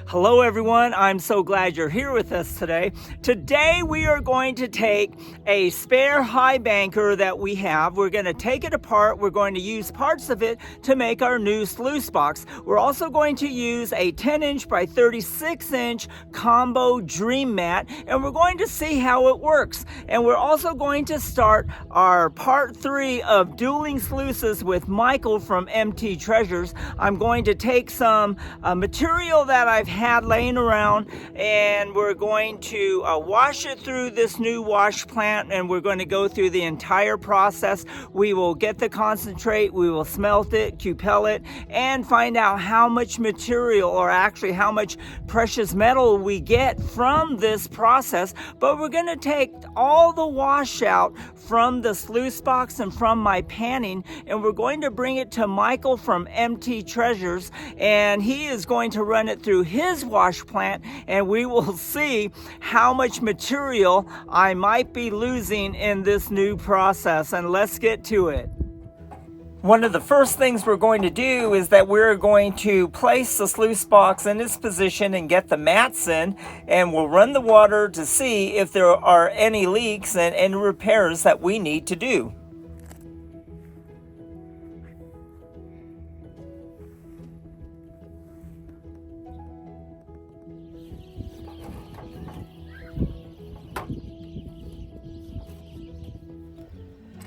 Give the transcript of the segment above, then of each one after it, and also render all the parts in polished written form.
Hello everyone, I'm so glad you're here with us today. Today we are going to take a spare high banker that we have. We're going to take it apart. We're going to use parts of it to make our new sluice box. We're also going to use a 10-inch by 36-inch combo dream mat, and we're going to see how it works. And we're also going to start our part 3 of Dueling Sluices with Michael from MT Treasures. I'm going to take some material that I've had laying around, and we're going to wash it through this new wash plant, and we're going to go through the entire process. We will get the concentrate, we will smelt it, cupel it, and find out how much material, or actually how much precious metal we get from this process. But we're going to take all the wash out from the sluice box and from my panning, and we're going to bring it to Michael from MT Treasures, and he is going to run it through his wash plant, and we will see how much material I might be losing in this new process. And let's get to it. One of the first things we're going to do is that we're going to place the sluice box in its position and get the mats in, and we'll run the water to see if there are any leaks and any repairs that we need to do.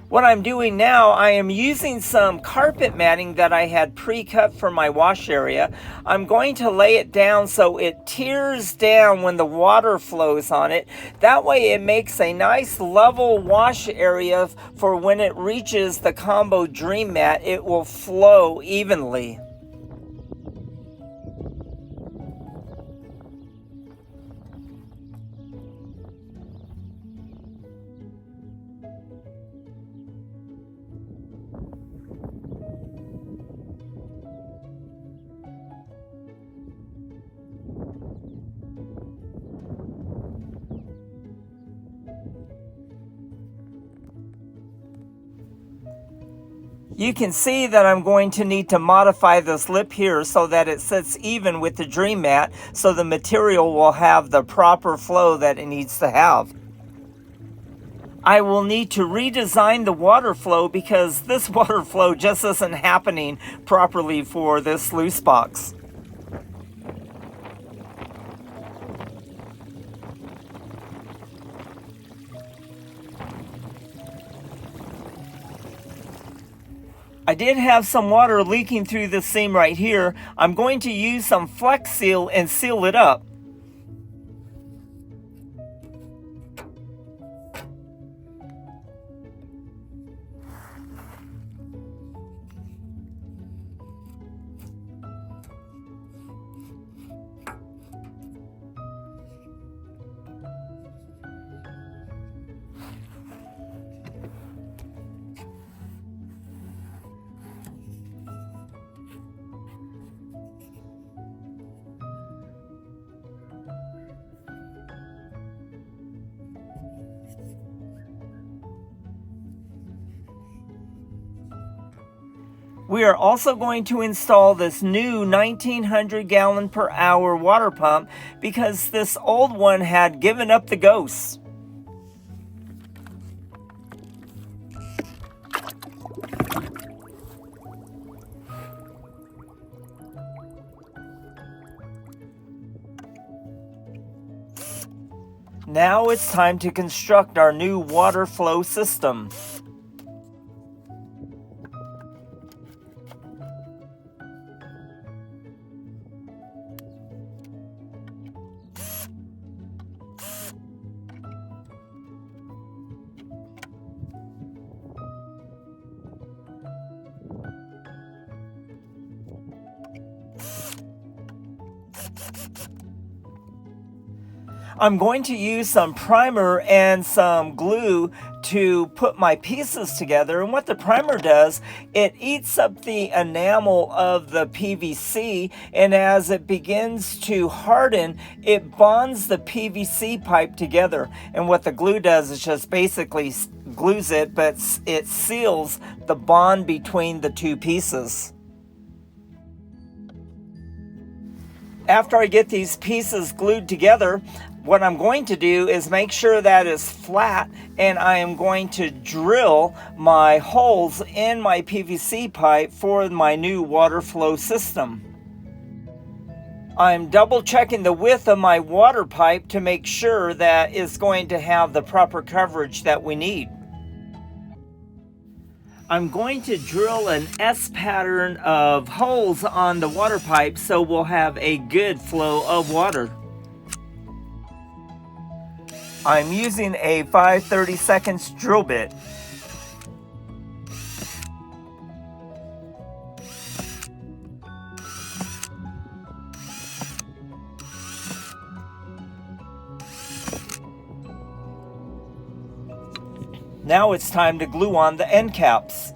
What I'm doing now, I am using some carpet matting that I had pre-cut for my wash area. I'm going to lay it down so it tears down when the water flows on it. That way it makes a nice level wash area for when it reaches the combo dream mat, it will flow evenly. You can see that I'm going to need to modify this lip here so that it sits even with the dream mat, so the material will have the proper flow that it needs to have. I will need to redesign the water flow because this water flow just isn't happening properly for this sluice box. I did have some water leaking through this seam right here. I'm going to use some Flex Seal and seal it up. We are also going to install this new 1900 gallon per hour water pump because this old one had given up the ghost. Now it's time to construct our new water flow system. I'm going to use some primer and some glue to put my pieces together, and what the primer does, it eats up the enamel of the PVC, and as it begins to harden, it bonds the PVC pipe together. And what the glue does is just basically glues it, but it seals the bond between the two pieces. After I get these pieces glued together, what I'm going to do is make sure that it's flat, and I am going to drill my holes in my PVC pipe for my new water flow system. I'm double checking the width of my water pipe to make sure that it's going to have the proper coverage that we need. I'm going to drill an S pattern of holes on the water pipe so we'll have a good flow of water. I'm using a 5/32 drill bit. Now it's time to glue on the end caps.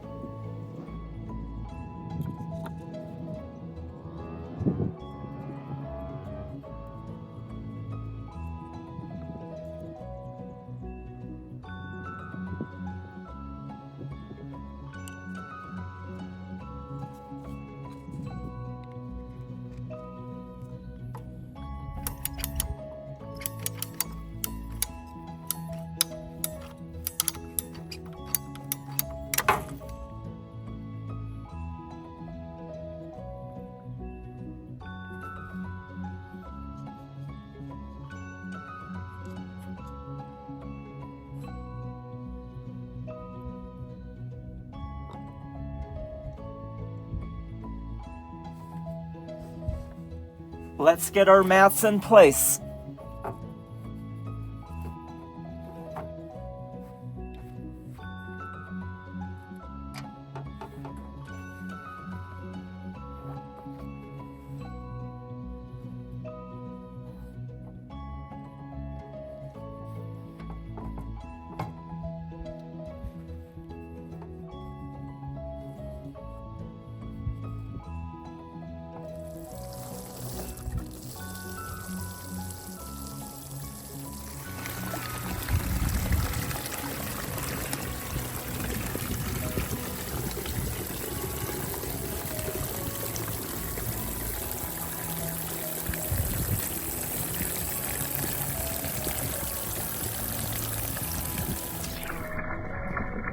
Let's get our mats in place.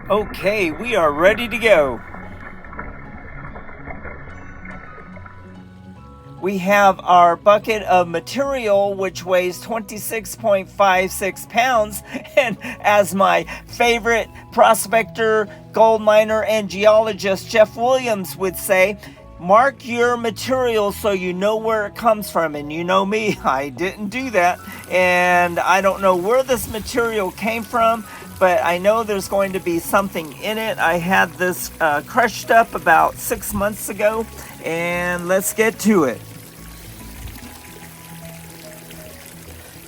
Okay, we are ready to go. We have our bucket of material, which weighs 26.56 pounds, and as my favorite prospector, gold miner, and geologist Jeff Williams would say, mark your material so you know where it comes from. And you know me, I didn't do that, and I don't know where this material came from, but I know there's going to be something in it. I had this crushed up about 6 months ago, and let's get to it.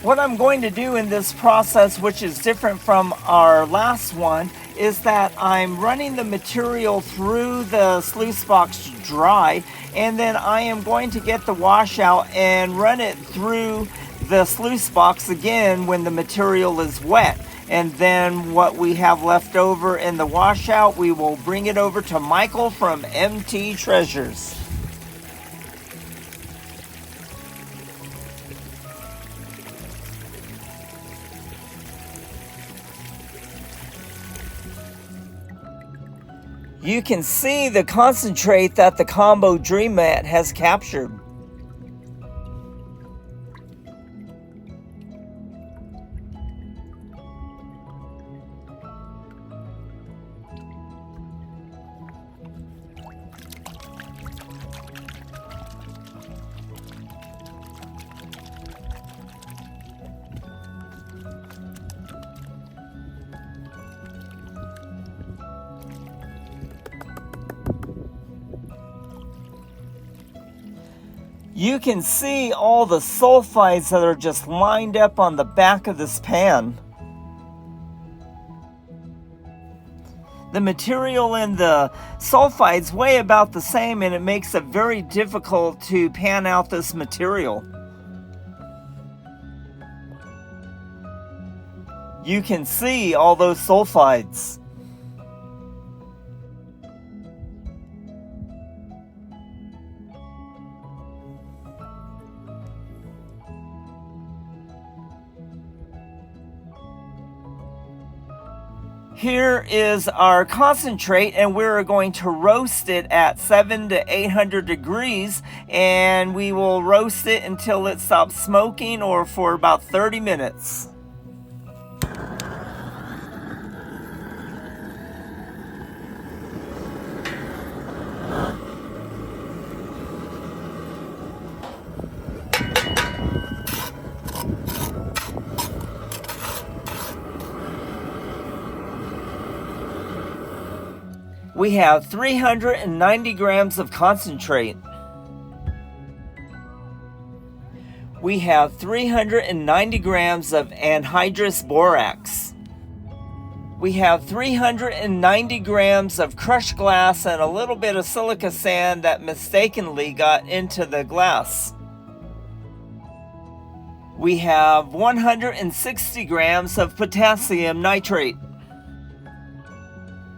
What I'm going to do in this process, which is different from our last one, is that I'm running the material through the sluice box to dry, and then I am going to get the washout and run it through the sluice box again when the material is wet. And then what we have left over in the washout, we will bring it over to Michael from MT Treasures. You can see the concentrate that the combo Dream Mat has captured. You can see all the sulfides that are just lined up on the back of this pan. The material in the sulfides weigh about the same, and it makes it very difficult to pan out this material. You can see all those sulfides. Here is our concentrate, and we're going to roast it at 700 to 800 degrees, and we will roast it until it stops smoking, or for about 30 minutes. We have 390 grams of concentrate. We have 390 grams of anhydrous borax. We have 390 grams of crushed glass and a little bit of silica sand that mistakenly got into the glass. We have 160 grams of potassium nitrate.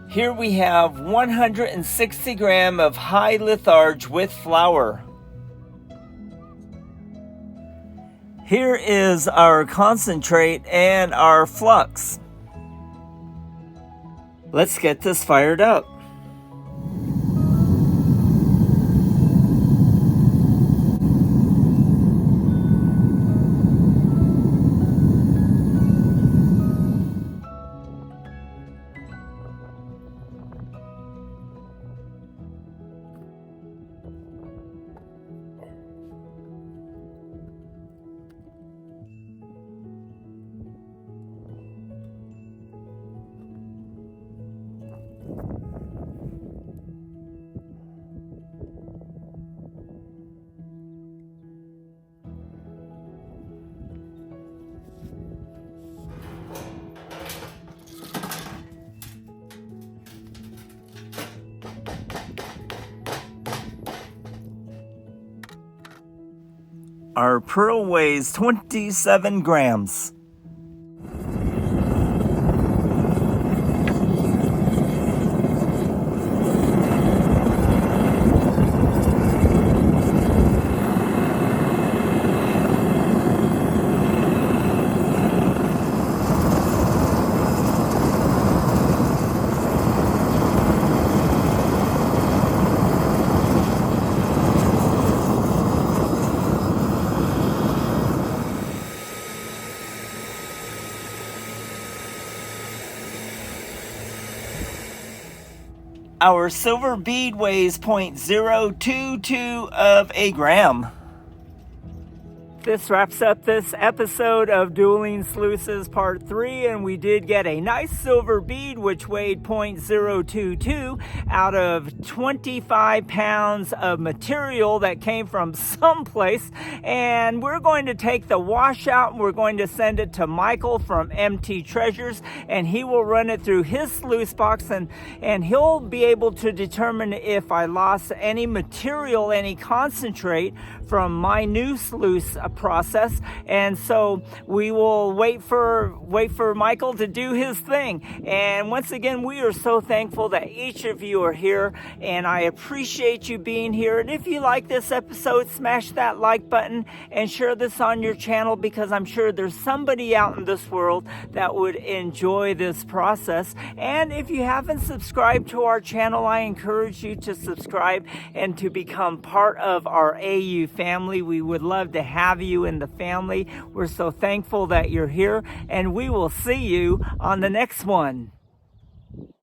Here we have 160 grams of high litharge with flour. Here is our concentrate and our flux. Let's get this fired up. Our pearl weighs 27 grams. Our silver bead weighs 0.022 of a gram. This wraps up this episode of Dueling Sluices Part 3, and we did get a nice silver bead which weighed 0.022 out of 25 pounds of material that came from someplace. And we're going to take the wash out and we're going to send it to Michael from MT Treasures, and he will run it through his sluice box, and he'll be able to determine if I lost any material, any concentrate from my new sluice process. And so we will wait for Michael to do his thing. And once again, we are so thankful that each of you are here, and I appreciate you being here. And if you like this episode, smash that like button and share this on your channel, because I'm sure there's somebody out in this world that would enjoy this process. And if you haven't subscribed to our channel, I encourage you to subscribe and to become part of our AU family. We would love to have you in the family. We're so thankful that you're here, and we will see you on the next one.